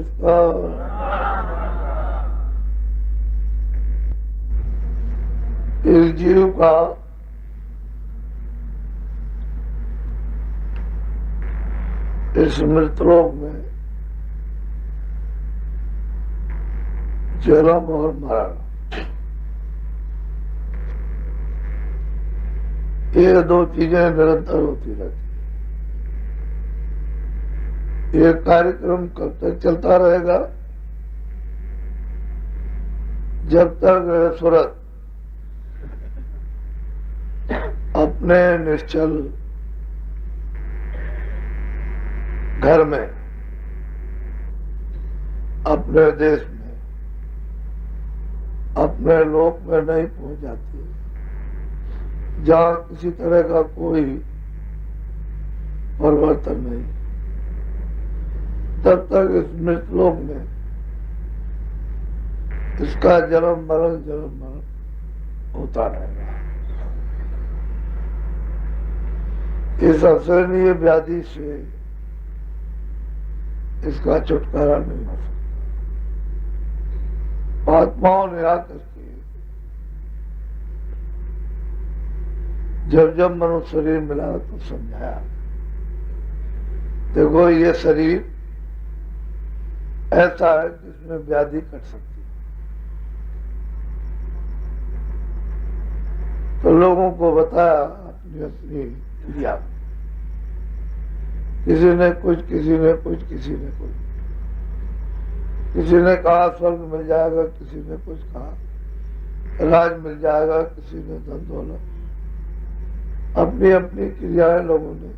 किसका? इस जीव का इस मृतलोक में जन्म और मरण, ये दो चीजें निरंतर होती रहती है। ये कार्यक्रम कब तक चलता रहेगा? जब तक सूरत अपने निश्चल घर में, अपने देश में, अपने लोक में नहीं पहुंच जाती, जहां किसी तरह का कोई परिवर्तन नहीं, तब तक इस मृतलोक में इसका जन्म मरण होता रहेगा। इस असहनीय व्याधि से इसका छुटकारा नहीं हो सकता। महात्माओं ने आकर के जब मनुष्य शरीर मिला तो समझाया, देखो ये शरीर ऐसा है जिसमें व्याधि कट सकती है। तो लोगों को बताया अपनी अपनी क्रिया, किसी ने कुछ, किसी ने कुछ, किसी ने कुछ, किसी ने कहा स्वर्ग मिल जाएगा, किसी ने कुछ कहा राज मिल जाएगा, किसी ने धन दौलत, अपनी अपनी क्रियाएं लोगों ने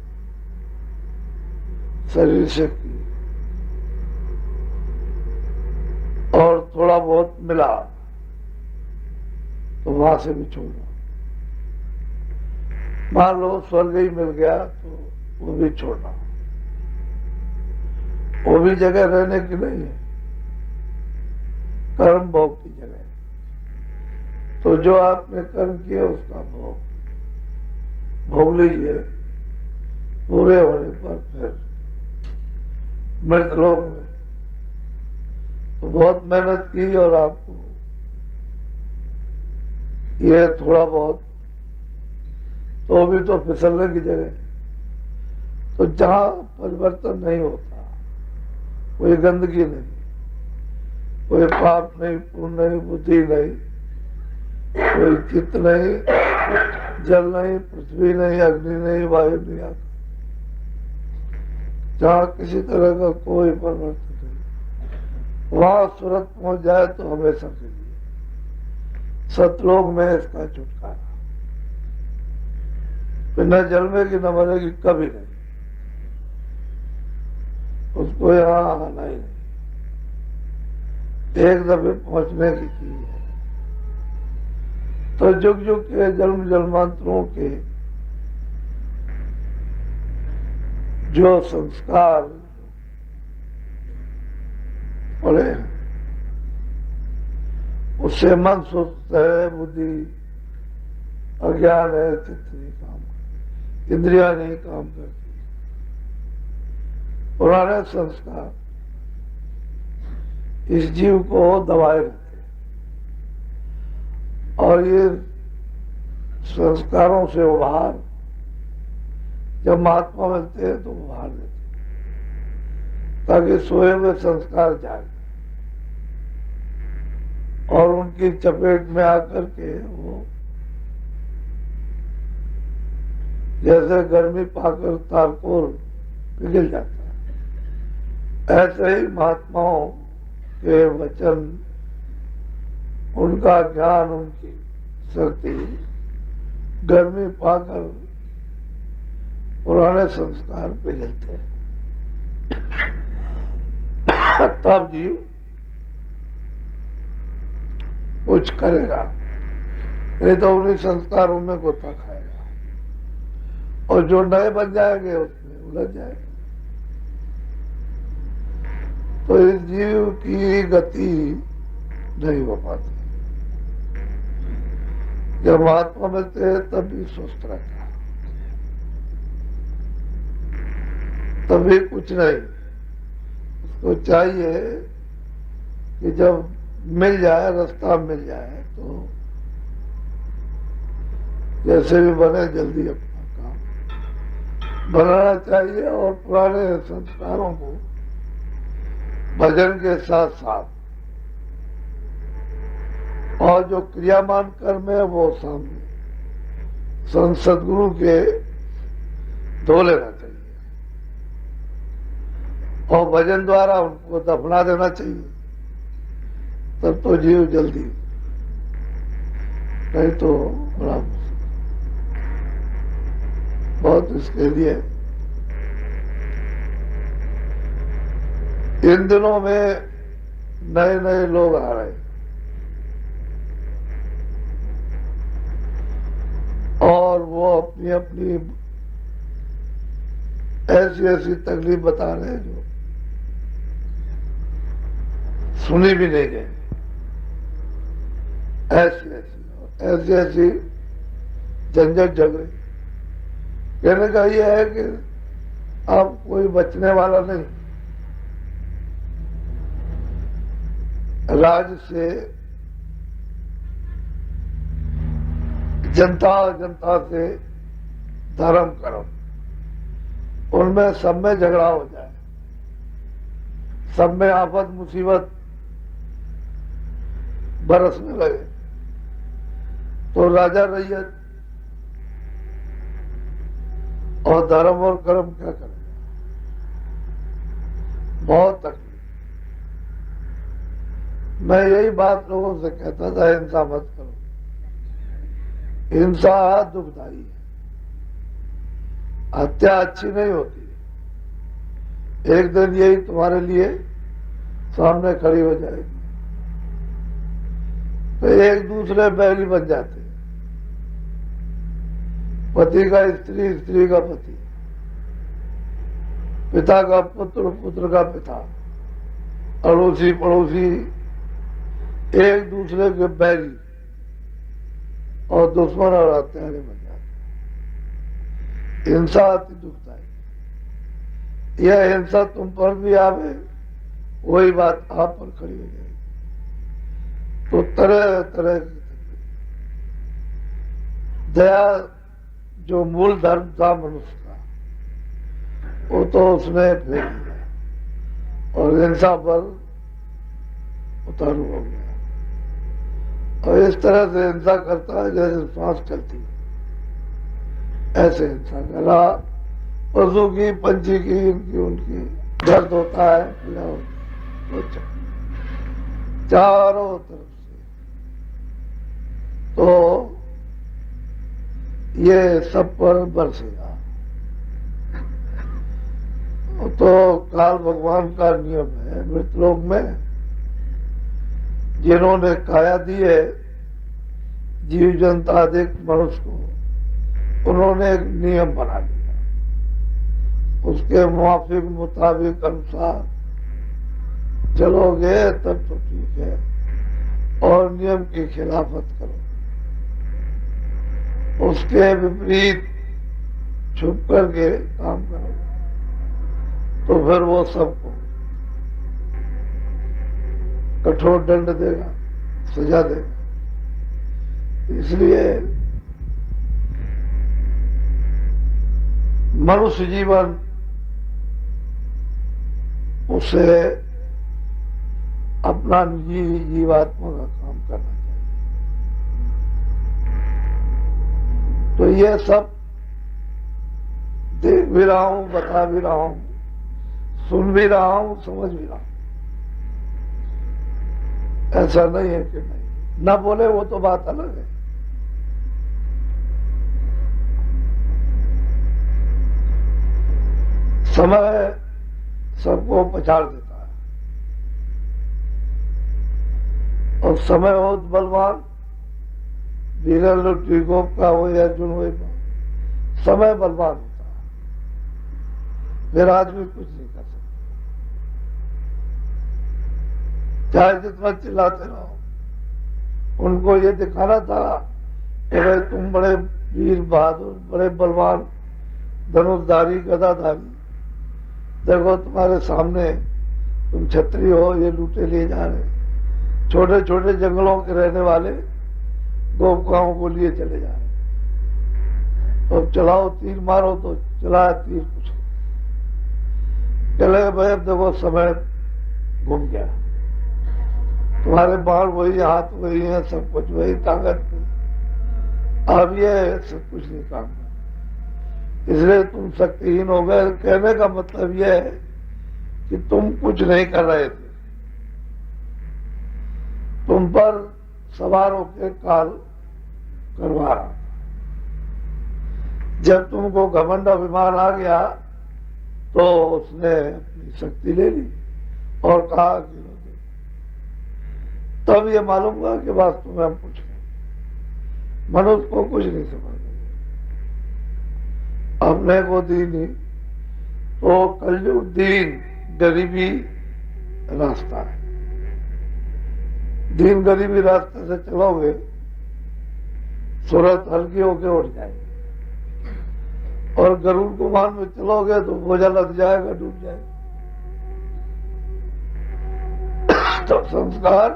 शरीर से की और थोड़ा बहुत मिला तो वहां से भी छोड़ा। मान लो स्वर्ग ही मिल गया तो वो भी छोड़ना, वो भी जगह रहने की नहीं है, कर्म भोग की जगह। तो जो आपने कर्म किया उसका भोग लीजिए, पूरे होने पर फिर मृतलोक में तो बहुत मेहनत की और आपको ये थोड़ा बहुत तो भी तो फिसलने की जगह। तो जहां परिवर्तन नहीं होता, कोई गंदगी नहीं, कोई पाप नहीं, पुण्य नहीं, बुद्धि नहीं, कोई चित्त नहीं, जल नहीं, पृथ्वी नहीं, अग्नि नहीं, वायु नहीं, आकाश, जहां किसी तरह का कोई परिवर्तन नहीं, वहां सूरत पहुंच जाए तो हमेशा के लिए सतलोक में इसका छुटकारा। फिर न जन्मेगी न मरेगी, कभी नहीं, उसको यहाँ आना ही नहीं, एक दफे पहुंचने की चीज है। तो जुग जुग के जन्म जन्मांतरों के जो संस्कार पड़े हैं उससे मन सुस्त है, बुद्धि अज्ञान है, चित्त नहीं काम करती, इंद्रिया नहीं काम करती, पुराने संस्कार इस जीव को दबाए रहते हैं और ये संस्कारों से उभार जब महात्मा मिलते हैं तो उभार देते हैं ताकि सोए हुए संस्कार जाए और उनकी चपेट में आकर के वो जैसे गर्मी पाकर तारकोल पिघल जाता है, ऐसे ही महात्माओं के वचन, उनका ज्ञान, उनकी शक्ति गर्मी पाकर पुराने संस्कार पिघलते हैं। तब जीव कुछ करेगा, नहीं तो उन्हीं संस्कारों में गोता खाएगा और जो नए बन जाएंगे उसमें उलझ जाएगा। तो इस जीव की गति नहीं हो पाती। जब महात्मा मिलते हैं तभी स्वस्थ रहता है, तभी कुछ नहीं, तो चाहिए कि जब मिल जाए, रास्ता मिल जाए, तो जैसे भी बने जल्दी अपना काम बनाना चाहिए और पुराने संस्कारों को भजन के साथ साथ और जो क्रियामान कर्म है वो सामने सदगुरु के धो लेना चाहिए और भजन द्वारा उनको दफना देना चाहिए, तब तो जीव जल्दी, नहीं तो बड़ा बहुत इसके लिए इन दिनों में नए नए लोग आ रहे हैं और वो अपनी अपनी ऐसी ऐसी तकलीफ बता रहे हैं जो सुनी भी नहीं गई, ऐसी ऐसी झंझट झगड़े। कहने का यह है कि अब कोई बचने वाला नहीं, राज्य से जनता से धर्म कर्म, उनमें सब में झगड़ा हो जाए, सब में आफत मुसीबत बरसने लगे, तो राजा रैयत और धर्म और कर्म क्या करेगा? बहुत तकलीफ। मैं यही बात लोगों से कहता था, हिंसा मत करो, हिंसा दुखदाई है, हत्या अच्छी नहीं होती है। एक दिन यही तुम्हारे लिए सामने खड़ी हो जाएगी, तो एक दूसरे बैरी बन जाते हैं, पति का स्त्री, स्त्री का पति, पिता का पुत्र, पुत्र का पिता, अड़ोसी पड़ोसी एक दूसरे के बैरी और दुश्मन और हत्यारे बन जाते। हिंसा अति दुखदायी। यह हिंसा तुम पर भी आवे, वही बात आप पर खड़ी हो जाएगी, तो तरह तरह की दया जो मूल धर्म था मनुष्य का, वो तो उसने फेंक दिया और हिंसा पर उतारू हो गया। और इस तरह से हिंसा करता है जैसे सांस चलती है, ऐसे हिंसा करा। पशु की, पंछी की, इनकी उनकी दर्द होता है, पीड़ा होती है चारों तरफ से। तो ये सब पर बरसेगा। तो काल भगवान का नियम है, मृतलोक में जिन्होंने काया दी है जीव जंतु आदि मनुष्य को, उन्होंने एक नियम बना दिया, उसके मुआफिक मुताबिक अनुसार चलोगे तब तो ठीक है, और नियम की खिलाफत करो, उसके विपरीत छुप करके काम करो, तो फिर वो सबको कठोर दंड देगा, सजा देगा। इसलिए मनुष्य जीवन उसे अपना निजी जीवात्मा का काम करना चाहिए। तो ये सब देख भी रहा हूं, बता भी रहा हूं, सुन भी रहा हूं, समझ भी रहा हूं। ऐसा नहीं है कि नहीं, ना बोले वो तो बात अलग है। समय सबको पछाड़ देता है, और समय हो बलवान, वीरल टीकों का हो या अर्जुन हो, समय बलवान होता है, फिर आदमी कुछ नहीं कर सकता, चाहे जितना चिल्लाते रहो। उनको ये दिखाना था कि भाई तुम बड़े वीर बहादुर, बड़े बलवान, धनुषधारी, गदाधारी, देखो तुम्हारे सामने तुम क्षत्रिय हो, ये लूटे लिए जा रहे, छोटे छोटे जंगलों के रहने वाले गोपकाओं को लिए चले जा रहे, तो अब चलाओ तीर मारो, तो चलाया तीर, कुछ चले भाई अब देखो समय घूम गया, तुम्हारे बाण वही, हाथ वही है, सब कुछ वही, ताकत वही, अब ये सब कुछ नहीं काम कर, इसलिए तुम शक्तिहीन हो गए। कहने का मतलब यह है कि तुम कुछ नहीं कर रहे थे, तुम पर सवार होकर काल करवा रहा था। जब तुमको घमंड अभिमान आ गया तो उसने अपनी शक्ति ले ली और कहा कि तब ये मालूम हुआ कि वास्तव में हम कुछ नहीं, मनुष्य को कुछ नहीं समझ, अपने को दीन ही तो कलयुग दीन गरीबी रास्ता है, दीन गरीबी रास्ते से चलोगे सूरत हल्की होके उठ जाएगी, और गरुड़ कुमान में चलोगे तो बोझा लग जाएगा, डूब जाएगा। तो संस्कार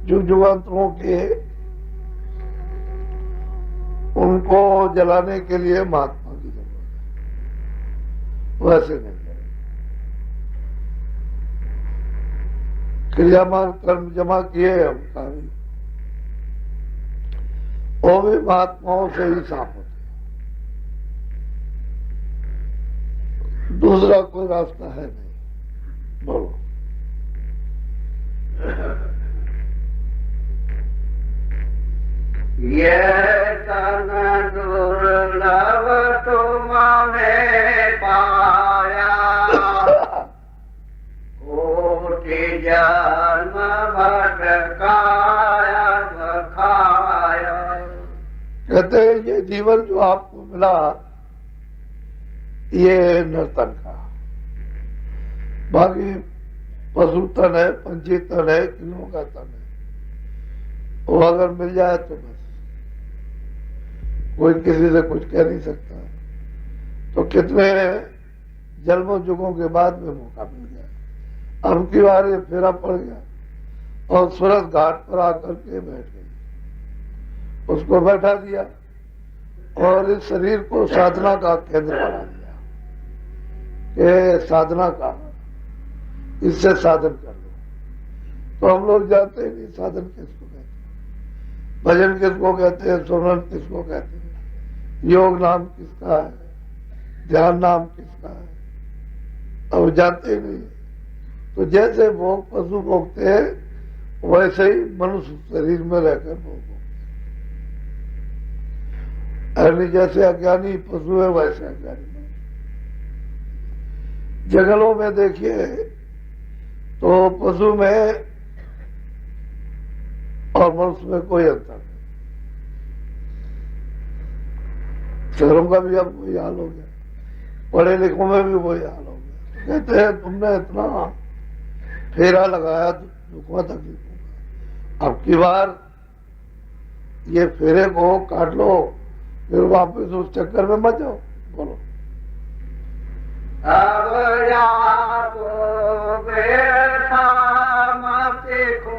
जुगांतरों के, उनको जलाने के लिए महात्मा की जरूरत है, वैसे नहीं है। क्रियामान कर्म जमा किए हम कार्य, वो भी महात्माओं से ही साफ होते, दूसरा कोई रास्ता है नहीं। बोलो। ये तन दुर्लभ तुमने पाया, कोटि जन्म भटकाया खाया। कहते हैं ये जीवन जो आपको मिला, ये नर्तन का, बाकी पशु तन है, पंछी तन है, किलों का तन है, वो अगर मिल जाए तो बस कोई किसी से कुछ कह नहीं सकता। तो कितने जन्मों युगों के बाद में मौका मिल गया, अब की बार ये फेरा पड़ गया और सूरत घाट पर आकर के बैठ गई, उसको बैठा दिया और इस शरीर को साधना का केंद्र बना दिया कि साधना का, इससे साधन कर लो। तो हम लोग जानते ही नहीं साधन किसको कहते हैं, भजन किसको कहते हैं, सुमरन किसको कहते हैं, योग नाम किसका है, ध्यान नाम किसका है, अब जानते ही नहीं। तो जैसे भोग पशु भोगते हैं वैसे ही मनुष्य शरीर में रहकर भोग, यानी जैसे अज्ञानी पशु है वैसे अज्ञानी। जंगलों में देखिए तो पशु में और मनुष्य में कोई अंतर नहीं, शहरों का भी अब वही हाल हो गया, पढ़े लिखों में भी वही हाल हो गया। कहते हैं तुमने इतना फेरा लगाया दुखों तकलीफों का, अब की बार ये फेरे को काट लो, फिर वापस उस चक्कर में मत जाओ। बोलो। अब जाको बैठा मत को,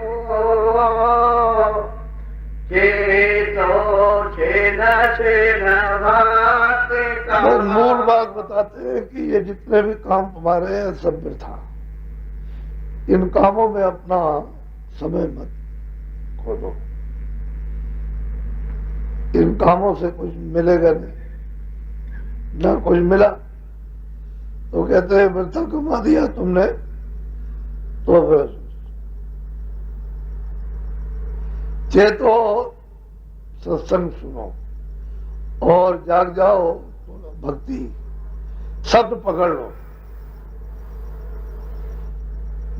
तो मूल बात बताते हैं कि ये जितने भी काम तुम्हारे हैं सब वृथा, इन कामों में अपना समय मत खो दो, इन कामों से कुछ मिलेगा नहीं, ना कुछ मिला तो कहते हैं वृथा कमा दिया तुमने, तो फिर चेतो सत्संग सुनो और जाग जाओ, भक्ति शब्द पकड़ लो।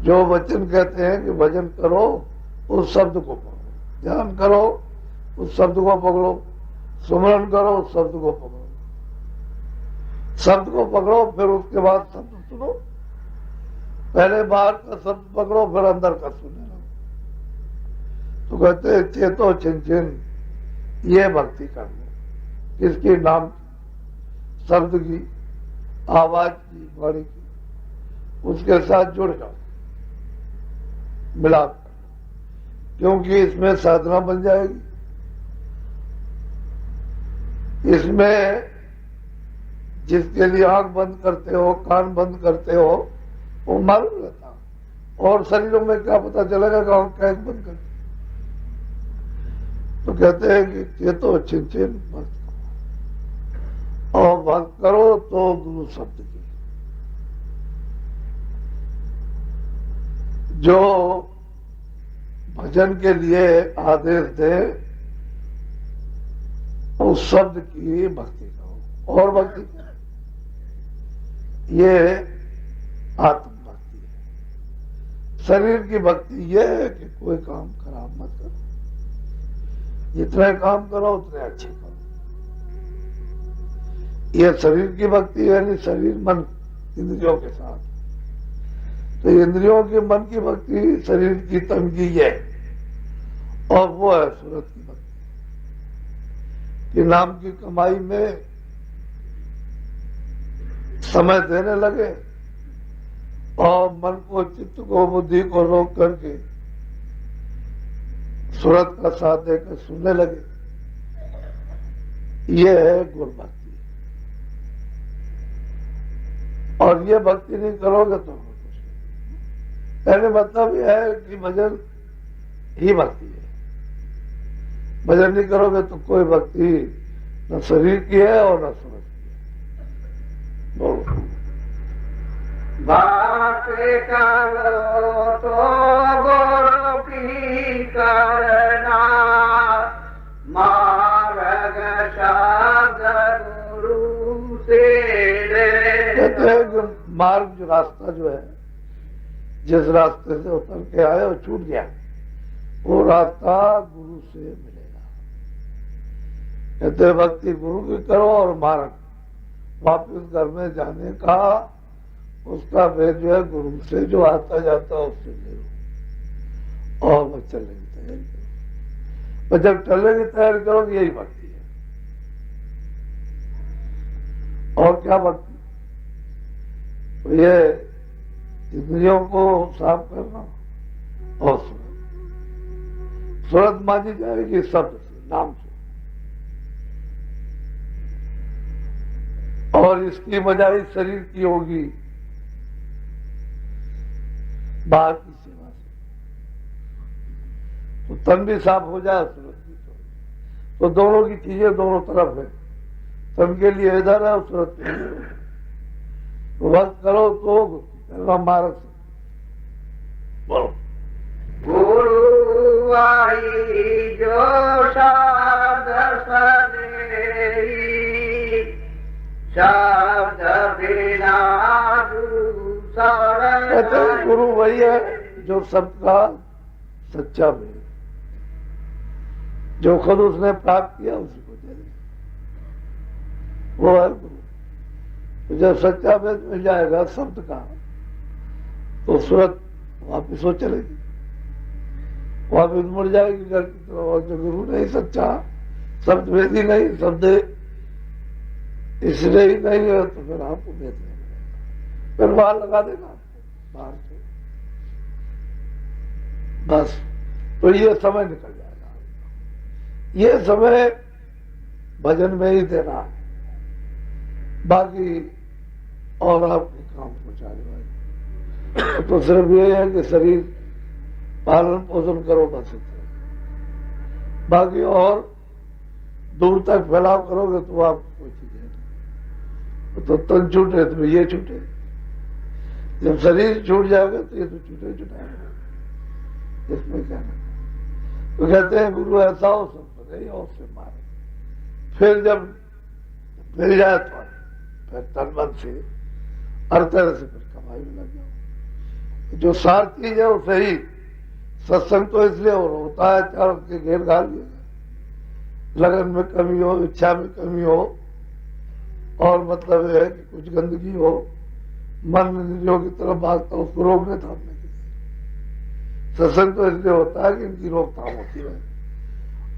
जो वचन कहते हैं कि भजन करो, उस शब्द को पकड़ो, ध्यान करो उस शब्द को पकड़ो, सुमरन करो उस शब्द को पकड़ो, शब्द को पकड़ो, फिर उसके बाद शब्द सुनो। पहले बाहर का शब्द पकड़ो, फिर अंदर का सुने लो। तो कहते हैं चेतो छिन छिन, ये भक्ति कर लो, किसकी? नाम की, शब्द की, आवाज की, वाणी की, उसके साथ जुड़ जाओ, मिलाप कर लो, क्योंकि इसमें साधना बन जाएगी। इसमें जिसके लिए आंख बंद करते हो, कान बंद करते हो, वो मालूम रहता, और शरीरों में क्या पता चलेगा कि आंख कैसे बंद करते। तो कहते हैं कि ये तो चिंतन मत करो, और बात करो तो गुरु शब्द की। जो भजन के लिए आदेश दे उस शब्द की भक्ति करो, और भक्ति करो। ये आत्म भक्ति है। शरीर की भक्ति ये है कि कोई काम खराब मत करो, जितने काम करो उतने अच्छे करो। ये शरीर की भक्ति है, यानी शरीर मन इंद्रियों के साथ। तो इंद्रियों की मन की भक्ति शरीर की तंगी है, और वो है सूरत की भक्ति कि नाम की कमाई में समय देने लगे और मन को, चित्त को, बुद्धि को रोक करके सूरत का साथ देकर सुनने लगे। ये है गुरु भक्ति। और ये भक्ति नहीं करोगे तो कहने मतलब यह है कि भजन ही भक्ति है। भजन नहीं करोगे तो कोई भक्ति न शरीर की है और न सूरत की है। बोलो। बात करो तो गुरु की करना, मार्ग शब्द गुरु से कहते हैं कि मार्ग, जो रास्ता जो है, जिस रास्ते से उतर के आए और छूट गया, वो रास्ता गुरु से मिलेगा। कहते हैं भक्ति गुरु की करो, और मार्ग वापस घर में जाने का उसका वे जो है गुरु से जो आता जाता उससे ले लो, और वो चलने की तैयारी करो। और जब चलने की तैयारी करोगे यही भक्ति है। और क्या भक्ति? तो ये इंद्रियों को साफ करना, और सूरत मानी जाएगी शब्द से, नाम से। और इसकी बजाय शरीर की होगी बाहर की सेवा से, तो तन भी साफ हो जाए, सूरत भी तो दोनों की चीजें दोनों तरफ है। तन के लिए इधर है और सूरत के लिए। तो वक्त करो तो मार्ग से बोलो। गुरु आई जो शब्द सदे, शब्द बिना कहते हैं गुरु वही है जो शब्द का सच्चा वेद, जो खुद उसने प्राप्त किया उसी को दे दे, वो है गुरु। तो जब सच्चा वेद मिल जाएगा शब्द का, तो सूरत वापिस हो चलेगी, वापिस मुड़ जाएगी घर की तरफ। और जो गुरु नहीं सच्चा, शब्द वेद ही नहीं, शब्द इसलिए ही नहीं है, तो फिर आपको वेद नहीं मिलेगा, फिर बाहर लगा देगा बाहर से बस। तो ये समय निकल जाएगा। ये समय भजन में ही देना है, बाकी और आपके काम को चालू है। तो सिर्फ ये है कि शरीर पालन पोषण करो बस, बाकी और दूर तक फैलाव करोगे तो आपको कोई चीज है। तो तन छूटे तो ये छूटे, जब शरीर छूट जाएगा तो ये तो छूटे छुटाएगा, इसमें क्या है। तो कहते हैं गुरु ऐसा हो सकता है और से मारे। फिर जब मिल जाए तो फिर तन मन से हर तरह से फिर कमाई में लग जाओ। जो सार चीज है वो सही। सत्संग तो इसलिए होता है चारों के घेर घाल लिया, लगन में कमी हो, इच्छा में कमी हो, और मतलब है कि कुछ गंदगी हो, मन इंद्रियों की तरफ भागता है, उसको रोकने थामने के लिए सत्संग तो इसलिए होता है कि इनकी रोकथाम होती रहे,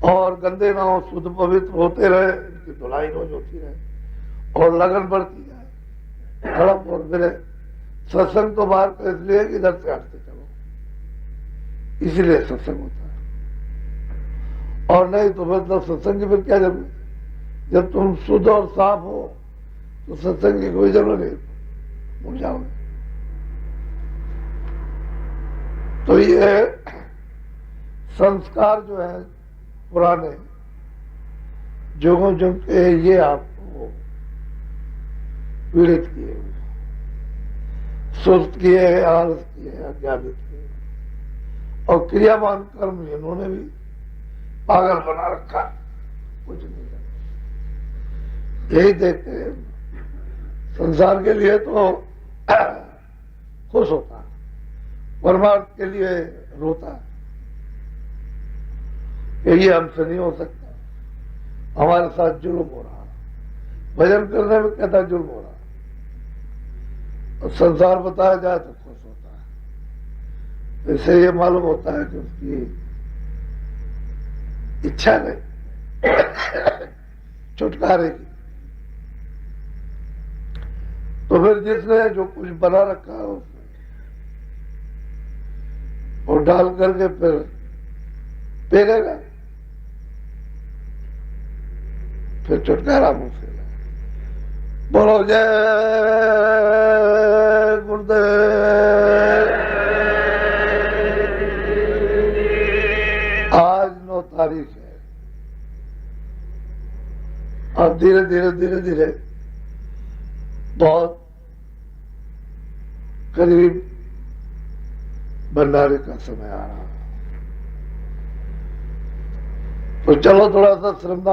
और गंदे ना हो, शुद्ध पवित्र होते रहे, इनकी धुलाई रोज होती रहे, और लगन बढ़ती जाए, हड़प और फिर सत्संग तो बाहर का इसलिए कि इधर से हटते चलो, इसलिए सत्संग होता है। और नहीं तो मतलब सत्संग की फिर क्या जरूरत? जब तुम शुद्ध और साफ हो तो सत्संग की कोई जरूरत नहीं, भूल जाओगे। तो ये संस्कार जो है पुराने जोगों जो के, ये आपको पीड़ित किए, सुस्त किए, आलस किए, अज्ञानित किए, और क्रियावान कर्म इन्होंने भी पागल बना रखा, कुछ नहीं है। यही देखते हैं संसार के लिए तो खुश होता है, परमार्थ के लिए रोता है कि ये हमसे नहीं हो सकता, हमारे साथ जुल्म हो रहा है। भजन करने में कहता जुल्म हो रहा है, और संसार बताया जाए तो खुश होता है। इससे ये मालूम होता है कि उसकी इच्छा नहीं छुटकारे की। तो फिर जिसने जो कुछ बना रखा है उसने वो डाल करके फिर पेरेगा, फिर छुटकारा मुश्किल है। बोलो जय गुरुदेव। आज 9 तारीख है, अब धीरे धीरे धीरे धीरे बहुत करीब भंडारे का समय आ रहा है। तो चलो थोड़ा सा श्रमदान